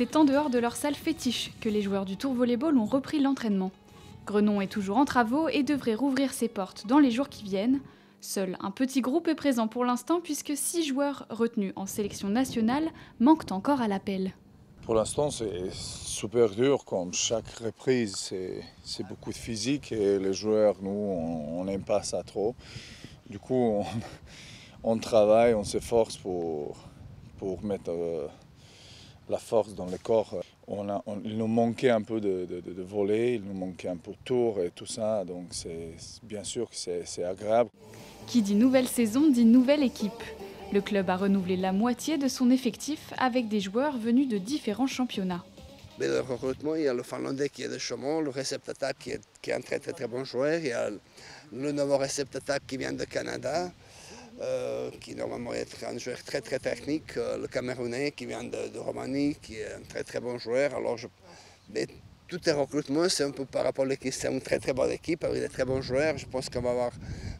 C'est en dehors de leur salle fétiche que les joueurs du Tour Volleyball ont repris l'entraînement. Grenon est toujours en travaux et devrait rouvrir ses portes dans les jours qui viennent. Seul un petit groupe est présent pour l'instant puisque 6 joueurs retenus en sélection nationale manquent encore à l'appel. Pour l'instant, c'est super dur, comme chaque reprise, c'est beaucoup de physique et les joueurs, nous, on n'aime pas ça trop. Du coup, on travaille, on s'efforce pour mettre la force dans le corps. Il nous manquait un peu de volley, il nous manquait un peu de tour et tout ça, donc bien sûr que c'est agréable. Qui dit nouvelle saison dit nouvelle équipe. Le club a renouvelé la moitié de son effectif avec des joueurs venus de différents championnats. Mais le recrutement, il y a le Finlandais qui est de Chaumont, le réceptacle qui est un très bon joueur, il y a le nouveau réceptacle qui vient de Canada, qui normalement est un joueur très technique, le Camerounais qui vient de Roumanie, qui est un très bon joueur. Alors mais tous les recrutements, c'est un peu par rapport à l'équipe, c'est une très bonne équipe avec des très bons joueurs. Je pense qu'on va avoir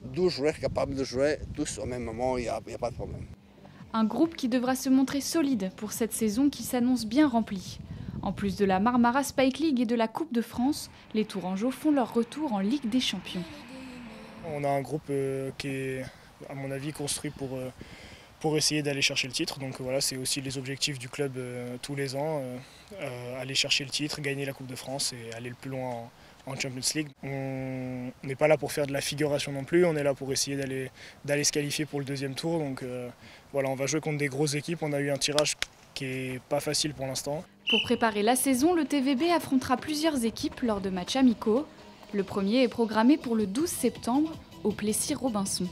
12 joueurs capables de jouer tous au même moment, il n'y a pas de problème. Un groupe qui devra se montrer solide pour cette saison qui s'annonce bien remplie. En plus de la Marmara Spike League et de la Coupe de France, les Tourangeaux font leur retour en Ligue des Champions. On a un groupe qui est, à mon avis, construit pour essayer d'aller chercher le titre. Donc voilà, c'est aussi les objectifs du club tous les ans, aller chercher le titre, gagner la Coupe de France et aller le plus loin en Champions League. On n'est pas là pour faire de la figuration non plus, on est là pour essayer d'aller se qualifier pour le deuxième tour. Donc voilà, on va jouer contre des grosses équipes, on a eu un tirage qui n'est pas facile pour l'instant. Pour préparer la saison, le TVB affrontera plusieurs équipes lors de matchs amicaux. Le premier est programmé pour le 12 septembre au Plessis-Robinson.